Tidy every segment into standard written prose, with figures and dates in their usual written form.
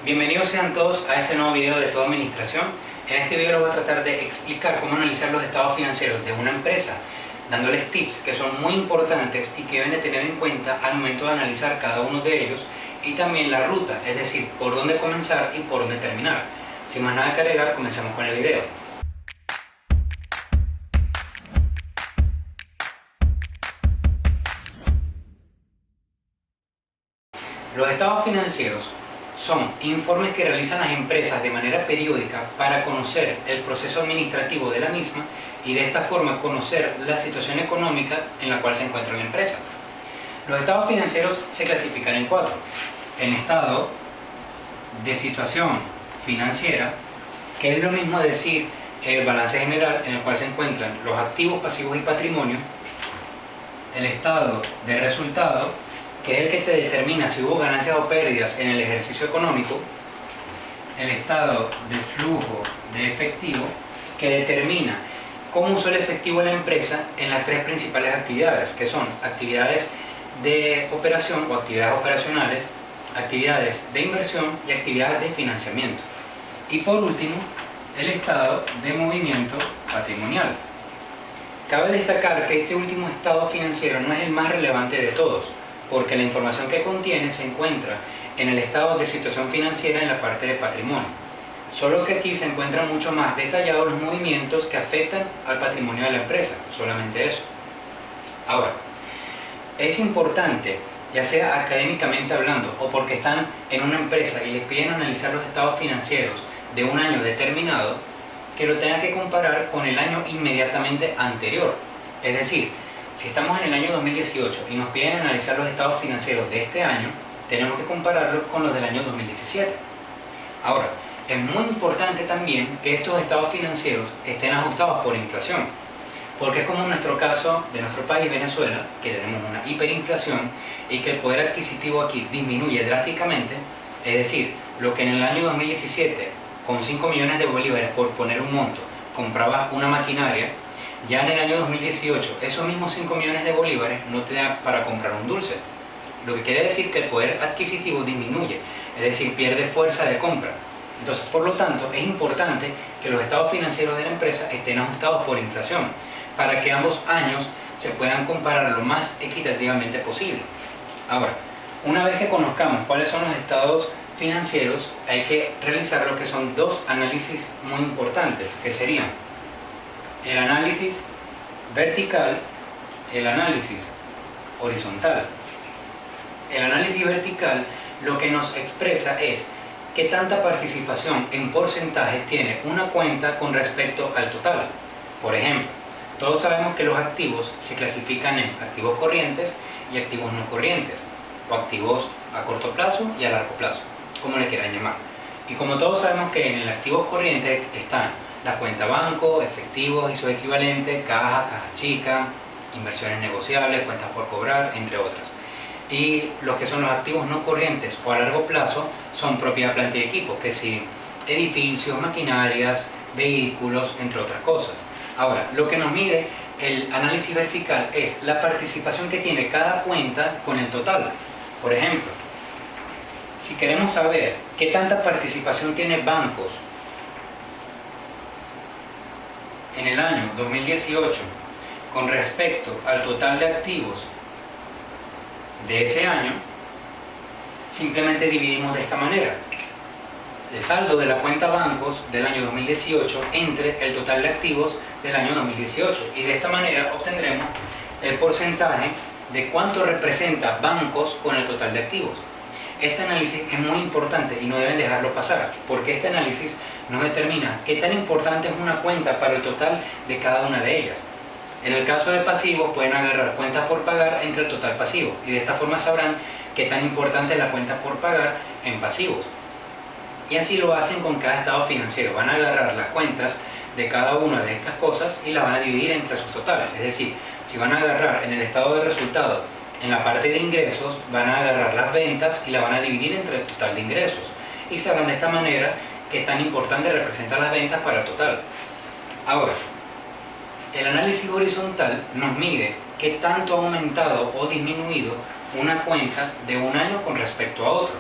Bienvenidos sean todos a este nuevo video de Todo Administración. En este video voy a tratar de explicar cómo analizar los estados financieros de una empresa, dándoles tips que son muy importantes y que deben de tener en cuenta al momento de analizar cada uno de ellos, y también la ruta, es decir, por dónde comenzar y por dónde terminar. Sin más nada que agregar, comencemos con el video. Los estados financieros son informes que realizan las empresas de manera periódica para conocer el proceso administrativo de la misma y de esta forma conocer la situación económica en la cual se encuentra la empresa. Los estados financieros se clasifican en 4. En estado de situación financiera, que es lo mismo decir el balance general en el cual se encuentran los activos, pasivos y patrimonio. El estado de resultado, que es el que te determina si hubo ganancias o pérdidas en el ejercicio económico. El estado de flujo de efectivo, que determina cómo usó el efectivo de la empresa en las 3 principales actividades, que son actividades de operación o actividades operacionales, actividades de inversión y actividades de financiamiento. Y por último, el estado de movimiento patrimonial. Cabe destacar que este último estado financiero no es el más relevante de todos, porque la información que contiene se encuentra en el estado de situación financiera en la parte de patrimonio. Solo que aquí se encuentran mucho más detallados los movimientos que afectan al patrimonio de la empresa, solamente eso. Ahora, es importante, ya sea académicamente hablando o porque están en una empresa y les piden analizar los estados financieros de un año determinado, que lo tengan que comparar con el año inmediatamente anterior. Es decir, si estamos en el año 2018 y nos piden analizar los estados financieros de este año, tenemos que compararlos con los del año 2017. Ahora, es muy importante también que estos estados financieros estén ajustados por inflación, porque es como en nuestro caso de nuestro país, Venezuela, que tenemos una hiperinflación y que el poder adquisitivo aquí disminuye drásticamente. Es decir, lo que en el año 2017, con 5 millones de bolívares, por poner un monto, compraba una maquinaria, ya en el año 2018 esos mismos 5 millones de bolívares no te dan para comprar un dulce. Lo que quiere decir que el poder adquisitivo disminuye, es decir, pierde fuerza de compra. Entonces, por lo tanto, es importante que los estados financieros de la empresa estén ajustados por inflación, para que ambos años se puedan comparar lo más equitativamente posible. Ahora, una vez que conozcamos cuáles son los estados financieros, hay que realizar lo que son 2 análisis muy importantes, que serían el análisis vertical, el análisis horizontal. El análisis vertical lo que nos expresa es qué tanta participación en porcentaje tiene una cuenta con respecto al total. Por ejemplo, todos sabemos que los activos se clasifican en activos corrientes y activos no corrientes, o activos a corto plazo y a largo plazo, como le quieran llamar. Y como todos sabemos que en el activo corriente están la cuenta banco, efectivos y su equivalente, caja chica, inversiones negociables, cuentas por cobrar, entre otras. Y los que son los activos no corrientes o a largo plazo son propiedad, planta y equipo, que sí, edificios, maquinarias, vehículos, entre otras cosas. Ahora, lo que nos mide el análisis vertical es la participación que tiene cada cuenta con el total. Por ejemplo, si queremos saber qué tanta participación tiene bancos en el año 2018 con respecto al total de activos de ese año, simplemente dividimos de esta manera el saldo de la cuenta bancos del año 2018 entre el total de activos del año 2018, y de esta manera obtendremos el porcentaje de cuánto representa bancos con el total de activos. Este análisis es muy importante y no deben dejarlo pasar, porque este análisis nos determina qué tan importante es una cuenta para el total de cada una de ellas. En el caso de pasivos, pueden agarrar cuentas por pagar entre el total pasivo, y de esta forma sabrán qué tan importante es la cuenta por pagar en pasivos. Y así lo hacen con cada estado financiero. Van a agarrar las cuentas de cada una de estas cosas y las van a dividir entre sus totales. Es decir, si van a agarrar en el estado de resultado, en la parte de ingresos, van a agarrar las ventas y la van a dividir entre el total de ingresos. Y sabrán de esta manera qué tan importante representan las ventas para el total. Ahora, el análisis horizontal nos mide qué tanto ha aumentado o disminuido una cuenta de un año con respecto a otro.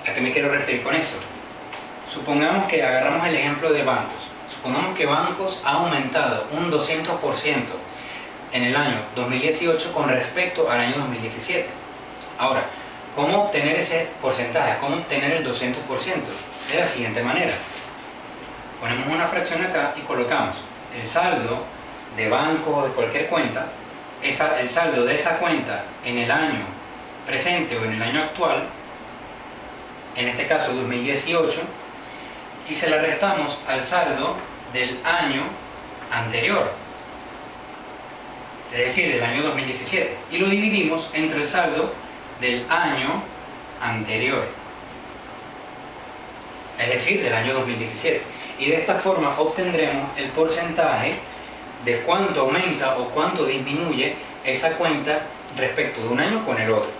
¿A qué me quiero referir con esto? Supongamos que agarramos el ejemplo de bancos. Supongamos que bancos ha aumentado un 200% en el año 2018 con respecto al año 2017. Ahora, ¿cómo obtener ese porcentaje? ¿Cómo obtener el 200%? De la siguiente manera. Ponemos una fracción acá y colocamos el saldo de banco o de cualquier cuenta, el saldo de esa cuenta en el año presente o en el año actual, en este caso 2018, y se la restamos al saldo del año anterior, es decir, del año 2017, y lo dividimos entre el saldo del año anterior, es decir, del año 2017. Y de esta forma obtendremos el porcentaje de cuánto aumenta o cuánto disminuye esa cuenta respecto de un año con el otro.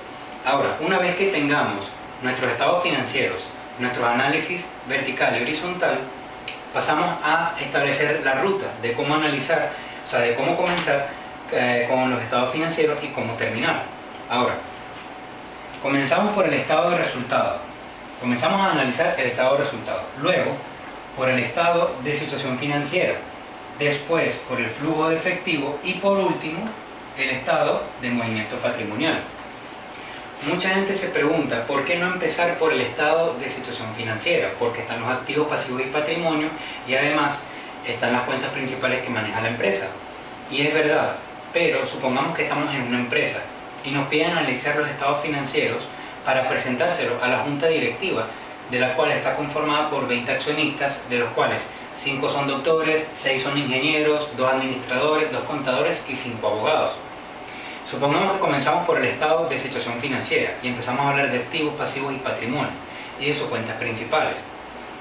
Ahora, una vez que tengamos nuestros estados financieros, nuestros análisis vertical y horizontal, pasamos a establecer la ruta de cómo analizar, o sea, de cómo comenzar con los estados financieros y cómo terminar. Ahora, comenzamos por el estado de resultado. Comenzamos a analizar el estado de resultado. Luego, por el estado de situación financiera. Después, por el flujo de efectivo. Y por último, el estado de movimiento patrimonial. Mucha gente se pregunta, ¿por qué no empezar por el estado de situación financiera? Porque están los activos, pasivos y patrimonio, y además están las cuentas principales que maneja la empresa. Y es verdad, pero supongamos que estamos en una empresa y nos piden analizar los estados financieros para presentárselo a la junta directiva, de la cual está conformada por 20 accionistas, de los cuales 5 son doctores, 6 son ingenieros, 2 administradores, 2 contadores y 5 abogados. Supongamos que comenzamos por el estado de situación financiera y empezamos a hablar de activos, pasivos y patrimonio y de sus cuentas principales.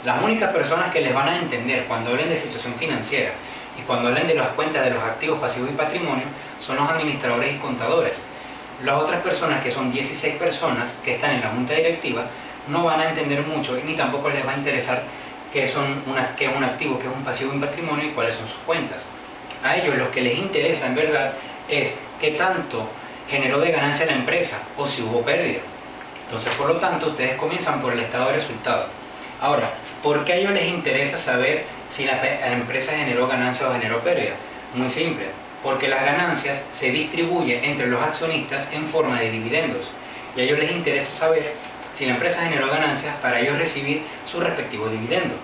Las únicas personas que les van a entender cuando hablen de situación financiera y cuando hablen de las cuentas de los activos, pasivos y patrimonio son los administradores y contadores. Las otras personas, que son 16 personas que están en la junta directiva, no van a entender mucho y ni tampoco les va a interesar qué es un activo, qué es un pasivo y un patrimonio y cuáles son sus cuentas. A ellos lo que les interesa en verdad es qué tanto generó de ganancia la empresa o si hubo pérdida. Entonces, por lo tanto, ustedes comienzan por el estado de resultado. Ahora, ¿por qué a ellos les interesa saber si la empresa generó ganancia o generó pérdida? Muy simple, porque las ganancias se distribuyen entre los accionistas en forma de dividendos y a ellos les interesa saber si la empresa generó ganancias para ellos recibir su respectivo dividendo.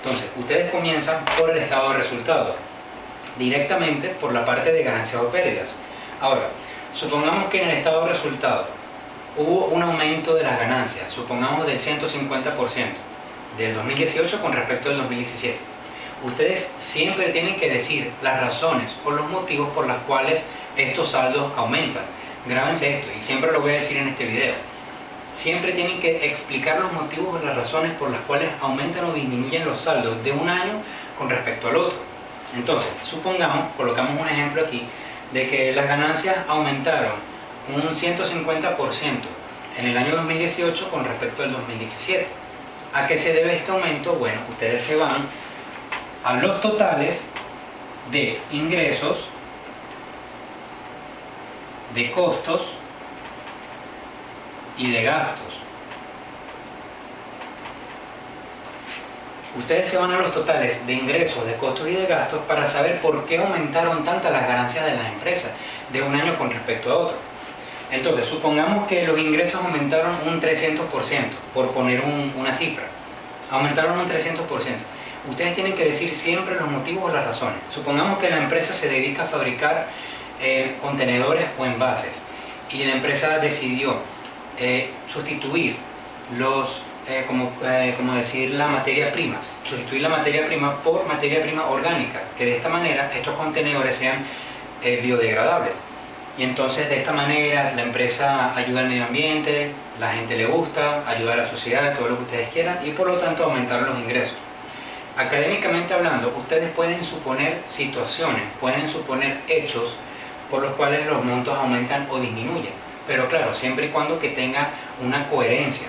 Entonces, ustedes comienzan por el estado de resultado, directamente por la parte de ganancias o pérdidas. Ahora, supongamos que en el estado de resultado hubo un aumento de las ganancias, supongamos del 150% del 2018 con respecto al 2017. Ustedes siempre tienen que decir las razones o los motivos por los cuales estos saldos aumentan. Grábense esto y siempre lo voy a decir en este video. Siempre tienen que explicar los motivos o las razones por las cuales aumentan o disminuyen los saldos de un año con respecto al otro. Entonces, supongamos, colocamos un ejemplo aquí, de que las ganancias aumentaron un 150% en el año 2018 con respecto al 2017. ¿A qué se debe este aumento? Bueno, ustedes se van a los totales de ingresos, de costos y de gastos. Ustedes se van a los totales de ingresos, de costos y de gastos para saber por qué aumentaron tantas las ganancias de las empresas de un año con respecto a otro. Entonces, supongamos que los ingresos aumentaron un 300%, por poner una cifra. Aumentaron un 300%. Ustedes tienen que decir siempre los motivos o las razones. Supongamos que la empresa se dedica a fabricar contenedores o envases y la empresa decidió sustituir la materia prima, sustituir la materia prima por materia prima orgánica, que de esta manera estos contenedores sean biodegradables. Y entonces de esta manera la empresa ayuda al medio ambiente, la gente le gusta, ayuda a la sociedad, todo lo que ustedes quieran, y por lo tanto aumentar los ingresos. Académicamente hablando, ustedes pueden suponer situaciones, pueden suponer hechos por los cuales los montos aumentan o disminuyen, pero claro, siempre y cuando que tenga una coherencia.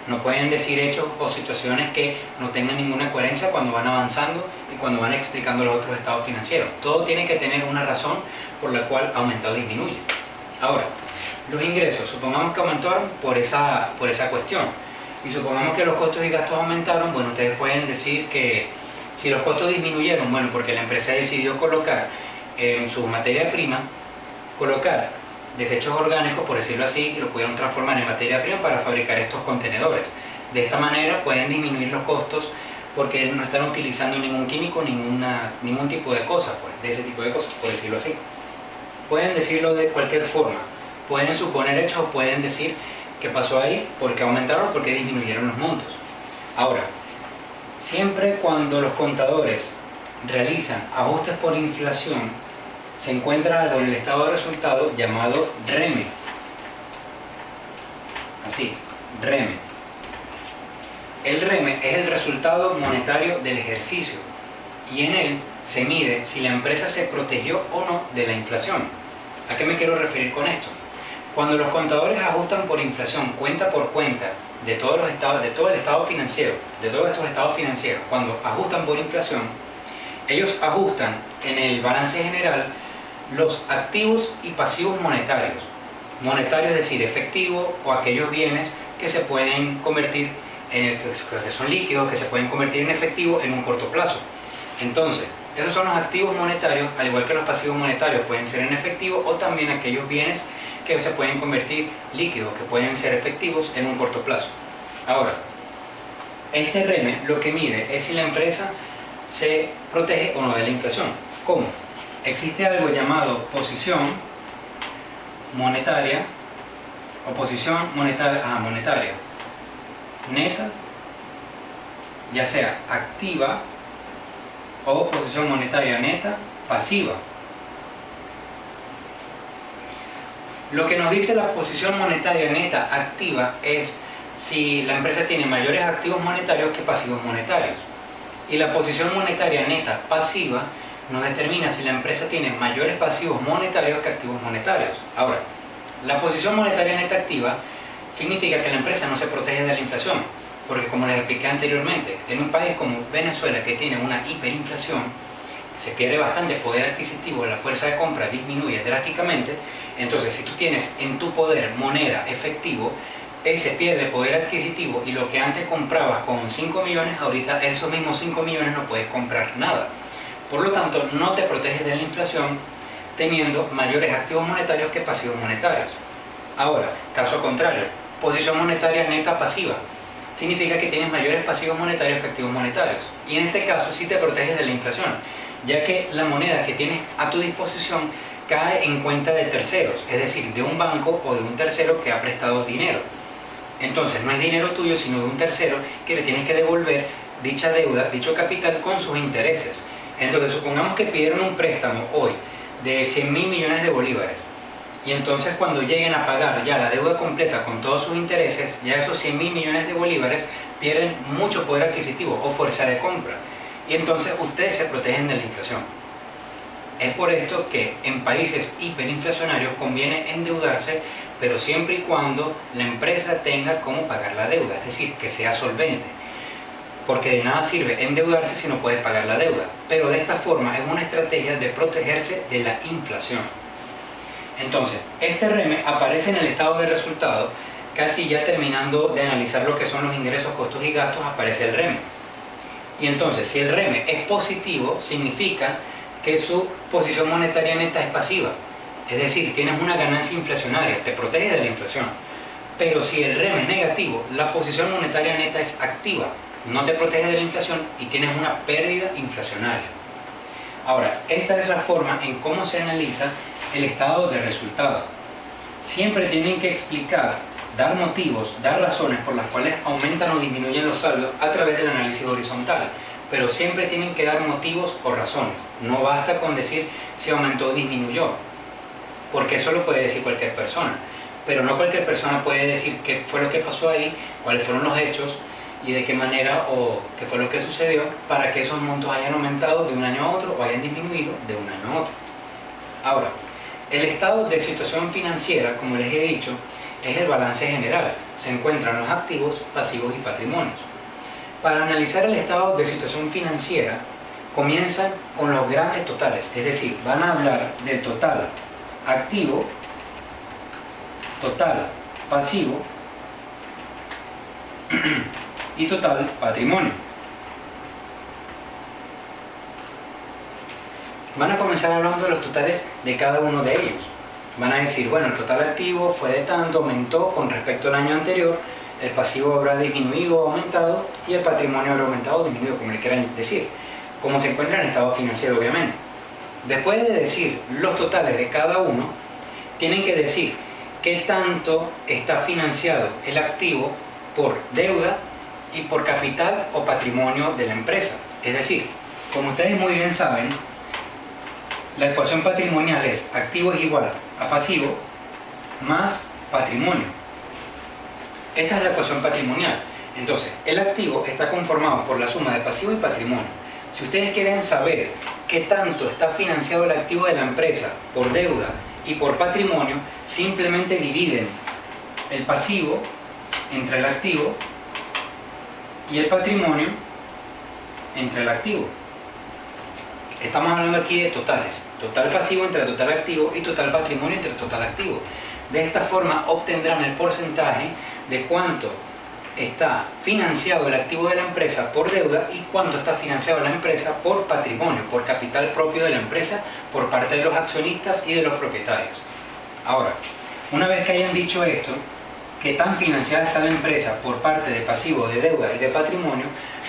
No pueden decir hechos o situaciones que no tengan ninguna coherencia cuando van avanzando y cuando van explicando los otros estados financieros. Todo tiene que tener una razón por la cual aumenta o disminuye. Ahora, los ingresos, supongamos que aumentaron por esa cuestión. y supongamos que los costos y gastos aumentaron, bueno, ustedes pueden decir que si los costos disminuyeron, bueno, porque la empresa decidió colocar en su materia prima, colocar desechos orgánicos, por decirlo así, y lo pudieron transformar en materia prima para fabricar estos contenedores. De esta manera pueden disminuir los costos porque no están utilizando ningún químico, ningún tipo de cosas, pues, de ese tipo de cosas, por decirlo así. Pueden decirlo de cualquier forma, pueden suponer hechos o pueden decir qué pasó ahí, por qué aumentaron, por qué disminuyeron los montos. Ahora, siempre cuando los contadores realizan ajustes por inflación, se encuentra algo en el estado de resultado llamado REME. Así, REME. El REME es el resultado monetario del ejercicio y en él se mide si la empresa se protegió o no de la inflación. ¿A qué me quiero referir con esto? Cuando los contadores ajustan por inflación cuenta por cuenta de todos los estados, de todo el estado financiero, de todos estos estados financieros, cuando ajustan por inflación, ellos ajustan en el balance general los activos y pasivos monetarios. Monetario es decir, efectivo o aquellos bienes que se pueden convertir que son líquidos, que se pueden convertir en efectivo en un corto plazo. Entonces, esos son los activos monetarios, al igual que los pasivos monetarios pueden ser en efectivo o también aquellos bienes que se pueden convertir líquidos, que pueden ser efectivos en un corto plazo. Ahora, este REME lo que mide es si la empresa se protege o no de la inflación. ¿Cómo? Existe algo llamado posición monetaria o posición monetaria neta, ya sea activa o posición monetaria neta pasiva. Lo que nos dice la posición monetaria neta activa es si la empresa tiene mayores activos monetarios que pasivos monetarios. Y la posición monetaria neta pasiva nos determina si la empresa tiene mayores pasivos monetarios que activos monetarios. Ahora, la posición monetaria neta activa significa que la empresa no se protege de la inflación, porque como les expliqué anteriormente, en un país como Venezuela que tiene una hiperinflación, se pierde bastante poder adquisitivo, la fuerza de compra disminuye drásticamente. Entonces, si tú tienes en tu poder moneda efectivo, se pierde poder adquisitivo y lo que antes comprabas con 5 millones, ahorita esos mismos 5 millones no puedes comprar nada. Por lo tanto, no te proteges de la inflación teniendo mayores activos monetarios que pasivos monetarios. Ahora, caso contrario, posición monetaria neta pasiva. Significa que tienes mayores pasivos monetarios que activos monetarios. Y en este caso sí te proteges de la inflación, ya que la moneda que tienes a tu disposición cae en cuenta de terceros, es decir, de un banco o de un tercero que ha prestado dinero. Entonces no es dinero tuyo, sino de un tercero que le tienes que devolver dicha deuda, dicho capital con sus intereses. Entonces supongamos que pidieron un préstamo hoy de 100.000 millones de bolívares. Y entonces cuando lleguen a pagar ya la deuda completa con todos sus intereses, ya esos 100.000 millones de bolívares pierden mucho poder adquisitivo o fuerza de compra. Y entonces ustedes se protegen de la inflación. Es por esto que en países hiperinflacionarios conviene endeudarse, pero siempre y cuando la empresa tenga cómo pagar la deuda, es decir, que sea solvente. Porque de nada sirve endeudarse si no puedes pagar la deuda. Pero de esta forma es una estrategia de protegerse de la inflación. Entonces, este REME aparece en el estado de resultado, casi ya terminando de analizar lo que son los ingresos, costos y gastos, aparece el REME. Y entonces, si el REME es positivo, significa que su posición monetaria neta es pasiva. Es decir, tienes una ganancia inflacionaria, te protege de la inflación. Pero si el REME es negativo, la posición monetaria neta es activa, no te protege de la inflación y tienes una pérdida inflacionaria. Ahora, esta es la forma en cómo se analiza el estado de resultado. Siempre tienen que explicar, dar motivos, dar razones por las cuales aumentan o disminuyen los saldos a través del análisis horizontal, pero siempre tienen que dar motivos o razones. No basta con decir si aumentó o disminuyó, porque eso lo puede decir cualquier persona, pero no cualquier persona puede decir qué fue lo que pasó ahí, cuáles fueron los hechos y de qué manera o qué fue lo que sucedió para que esos montos hayan aumentado de un año a otro o hayan disminuido de un año a otro. Ahora, el estado de situación financiera, como les he dicho, es el balance general. Se encuentran los activos, pasivos y patrimonios. Para analizar el estado de situación financiera, comienzan con los grandes totales, es decir, van a hablar del total activo, total pasivo y total patrimonio. Van a comenzar hablando de los totales de cada uno de ellos. Van a decir, bueno, el total activo fue de tanto, aumentó con respecto al año anterior, el pasivo habrá disminuido o aumentado y el patrimonio habrá aumentado o disminuido, como le quieran decir, como se encuentra en el estado financiero, obviamente. Después de decir los totales de cada uno, tienen que decir qué tanto está financiado el activo por deuda y por capital o patrimonio de la empresa. Es decir, como ustedes muy bien saben, la ecuación patrimonial es activo es igual a pasivo más patrimonio. Esta es la ecuación patrimonial. Entonces, el activo está conformado por la suma de pasivo y patrimonio. Si ustedes quieren saber qué tanto está financiado el activo de la empresa por deuda y por patrimonio, simplemente dividen el pasivo entre el activo y el patrimonio entre el activo. Estamos hablando aquí de totales, total pasivo entre total activo y total patrimonio entre total activo. De esta forma obtendrán el porcentaje de cuánto está financiado el activo de la empresa por deuda y cuánto está financiado la empresa por patrimonio, por capital propio de la empresa, por parte de los accionistas y de los propietarios. Ahora, una vez que hayan dicho esto, que tan financiada está la empresa por parte de pasivo, de deuda y de patrimonio,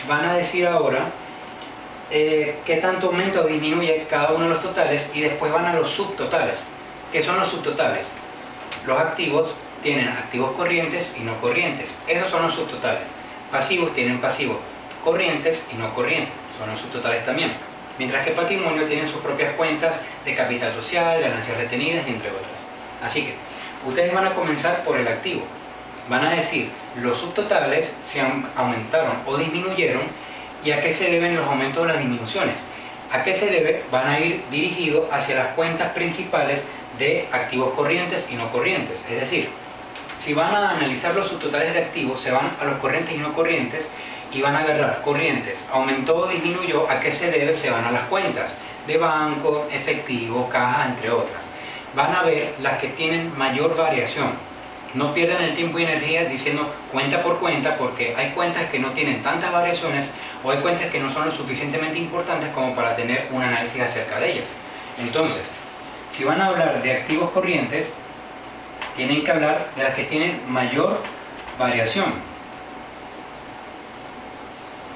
van a decir ahora qué tanto aumenta o disminuye cada uno de los totales y después van a los subtotales. ¿Qué son los subtotales? Los activos tienen activos corrientes y no corrientes. Esos son los subtotales. Pasivos tienen pasivos corrientes y no corrientes. Son los subtotales también. Mientras que patrimonio tienen sus propias cuentas de capital social, ganancias retenidas, entre otras. Así que ustedes van a comenzar por el activo. Van a decir los subtotales si aumentaron o disminuyeron y a qué se deben los aumentos o las disminuciones. ¿A qué se debe? Van a ir dirigidos hacia las cuentas principales de activos corrientes y no corrientes. Es decir, si van a analizar los subtotales de activos, se van a los corrientes y no corrientes y van a agarrar corrientes, aumentó o disminuyó, ¿a qué se debe? Se van a las cuentas de banco, efectivo, caja, entre otras. Van a ver las que tienen mayor variación. No pierdan el tiempo y energía diciendo cuenta por cuenta, porque hay cuentas que no tienen tantas variaciones o hay cuentas que no son lo suficientemente importantes como para tener un análisis acerca de ellas. Entonces, si van a hablar de activos corrientes, tienen que hablar de las que tienen mayor variación.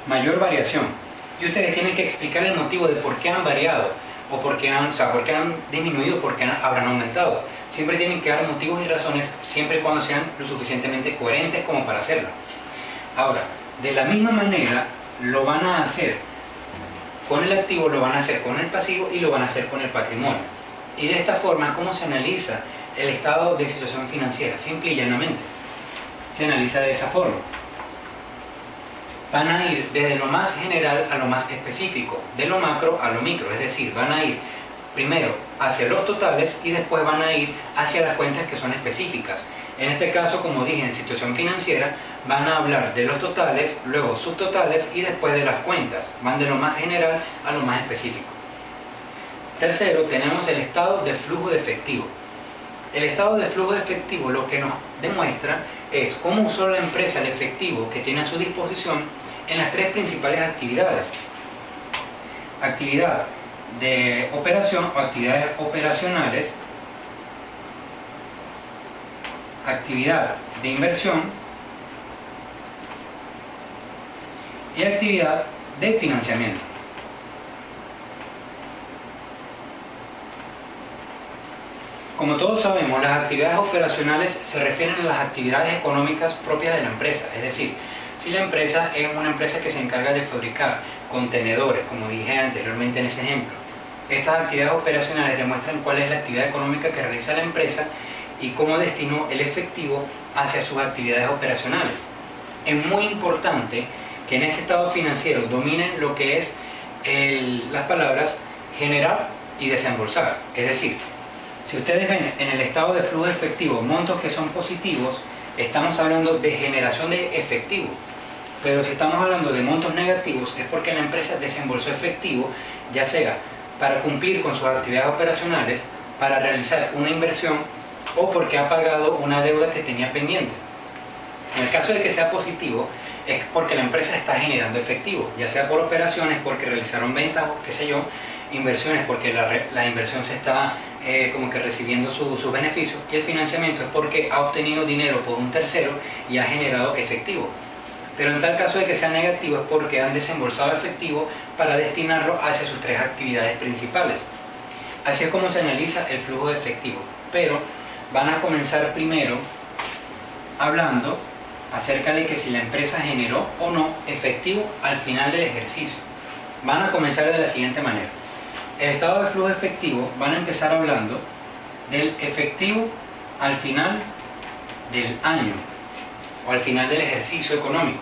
Mayor variación. Y ustedes tienen que explicar el motivo de por qué han variado, o por qué han disminuido, por qué habrán aumentado. Siempre tienen que dar motivos y razones, siempre y cuando sean lo suficientemente coherentes como para hacerlo. Ahora, de la misma manera, lo van a hacer con el activo, lo van a hacer con el pasivo y lo van a hacer con el patrimonio. Y de esta forma es como se analiza el estado de situación financiera, simple y llanamente. Se analiza de esa forma. Van a ir desde lo más general a lo más específico, de lo macro a lo micro, es decir, van a ir primero hacia los totales y después van a ir hacia las cuentas que son específicas. En este caso, como dije, en situación financiera, van a hablar de los totales, luego subtotales y después de las cuentas. Van de lo más general a lo más específico. Tercero, tenemos el estado de flujo de efectivo. El estado de flujo de efectivo lo que nos demuestra es cómo usó la empresa el efectivo que tiene a su disposición en las tres principales actividades. Actividad de operación o actividades operacionales, actividad de inversión y actividad de financiamiento. Como todos sabemos, las actividades operacionales se refieren a las actividades económicas propias de la empresa, es decir, si la empresa es una empresa que se encarga de fabricar contenedores, como dije anteriormente en ese ejemplo, estas actividades operacionales demuestran cuál es la actividad económica que realiza la empresa y cómo destinó el efectivo hacia sus actividades operacionales. Es muy importante que en este estado financiero dominen lo que es las palabras generar y desembolsar. Es decir, si ustedes ven en el estado de flujo de efectivo montos que son positivos, estamos hablando de generación de efectivo. Pero si estamos hablando de montos negativos es porque la empresa desembolsó efectivo, ya sea para cumplir con sus actividades operacionales, para realizar una inversión o porque ha pagado una deuda que tenía pendiente. En el caso de que sea positivo, es porque la empresa está generando efectivo, ya sea por operaciones, porque realizaron ventas o qué sé yo, inversiones porque la inversión se está como que recibiendo sus beneficios, y el financiamiento es porque ha obtenido dinero por un tercero y ha generado efectivo. Pero en tal caso de que sea negativo es porque han desembolsado efectivo para destinarlo hacia sus tres actividades principales. Así es como se analiza el flujo de efectivo, pero van a comenzar primero hablando acerca de que si la empresa generó o no efectivo al final del ejercicio. Van a comenzar de la siguiente manera. El estado de flujo efectivo van a empezar hablando del efectivo al final del año o al final del ejercicio económico.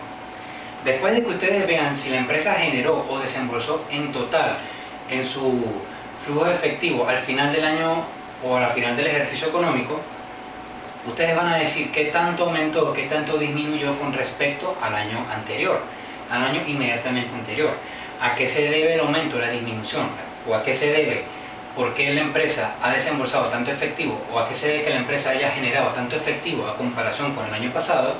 Después de que ustedes vean si la empresa generó o desembolsó en total en su flujo de efectivo al final del año o al final del ejercicio económico, ustedes van a decir qué tanto aumentó o qué tanto disminuyó con respecto al año anterior, al año inmediatamente anterior. ¿A qué se debe el aumento o la disminución? ¿O a qué se debe por qué la empresa ha desembolsado tanto efectivo? ¿O a qué se debe que la empresa haya generado tanto efectivo a comparación con el año pasado?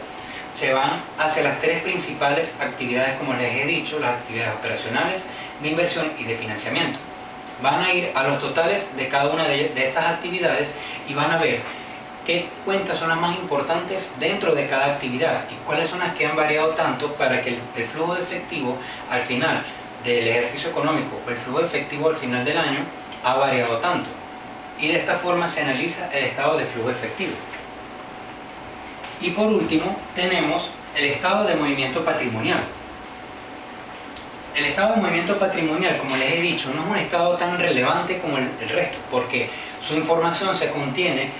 Se van hacia las tres principales actividades, como les he dicho, las actividades operacionales, de inversión y de financiamiento. Van a ir a los totales de cada una de estas actividades y van a ver qué cuentas son las más importantes dentro de cada actividad y cuáles son las que han variado tanto para que el flujo de efectivo al final del ejercicio económico o el flujo de efectivo al final del año ha variado tanto. Y de esta forma se analiza el estado de flujo efectivo. Y por último tenemos el estado de movimiento patrimonial. El estado de movimiento patrimonial, como les he dicho, no es un estado tan relevante como el resto, porque su información se contiene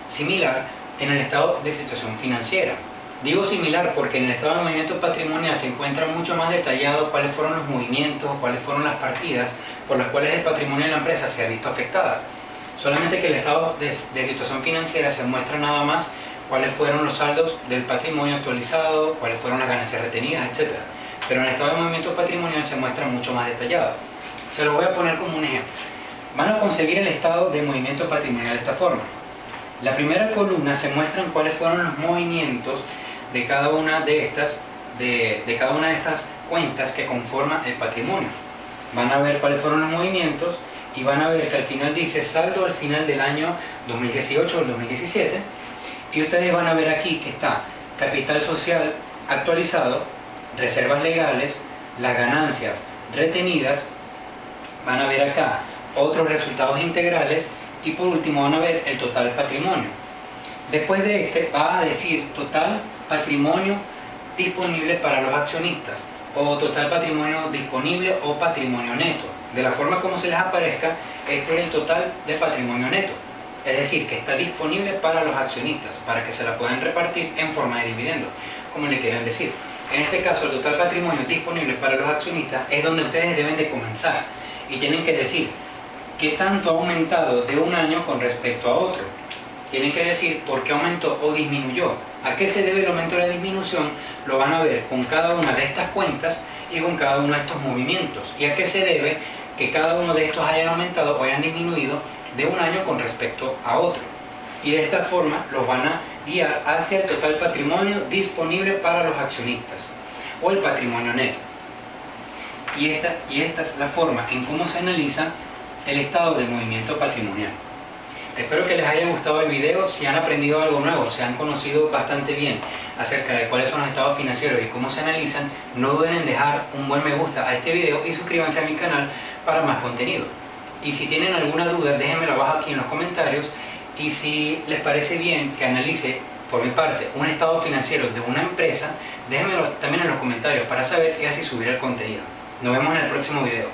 similar en el estado de situación financiera. Digo similar porque en el estado de movimiento patrimonial se encuentra mucho más detallado cuáles fueron los movimientos, cuáles fueron las partidas por las cuales el patrimonio de la empresa se ha visto afectada. Solamente que el estado de situación financiera se muestra nada más cuáles fueron los saldos del patrimonio actualizado, cuáles fueron las ganancias retenidas, etc. Pero en el estado de movimiento patrimonial se muestra mucho más detallado. Se lo voy a poner como un ejemplo. Van a conseguir el estado de movimiento patrimonial de esta forma. La primera columna se muestran cuáles fueron los movimientos de cada una de estas, de cada una de estas cuentas que conforman el patrimonio. Van a ver cuáles fueron los movimientos y van a ver que al final dice saldo al final del año 2018 o 2017, y ustedes van a ver aquí que está capital social actualizado, reservas legales, las ganancias retenidas, van a ver acá otros resultados integrales y por último van a ver el total patrimonio. Después de este va a decir total patrimonio disponible para los accionistas o total patrimonio disponible o patrimonio neto. De la forma como se les aparezca, este es el total de patrimonio neto. Es decir, que está disponible para los accionistas, para que se la puedan repartir en forma de dividendo, como le quieran decir. En este caso, el total patrimonio disponible para los accionistas es donde ustedes deben de comenzar y tienen que decir qué tanto ha aumentado de un año con respecto a otro. Tienen que decir por qué aumentó o disminuyó. ¿A qué se debe el aumento o la disminución? Lo van a ver con cada una de estas cuentas y con cada uno de estos movimientos. ¿Y a qué se debe que cada uno de estos hayan aumentado o hayan disminuido de un año con respecto a otro? Y de esta forma los van a guiar hacia el total patrimonio disponible para los accionistas o el patrimonio neto. Y esta es la forma en cómo se analiza el estado de movimiento patrimonial. Espero que les haya gustado el video. Si han aprendido algo nuevo, se han conocido bastante bien acerca de cuáles son los estados financieros y cómo se analizan, no duden en dejar un buen me gusta a este video y suscríbanse a mi canal para más contenido. Y si tienen alguna duda, déjenmela abajo aquí en los comentarios, y si les parece bien que analice por mi parte un estado financiero de una empresa, déjenmelo también en los comentarios para saber y así subir el contenido. Nos vemos en el próximo video.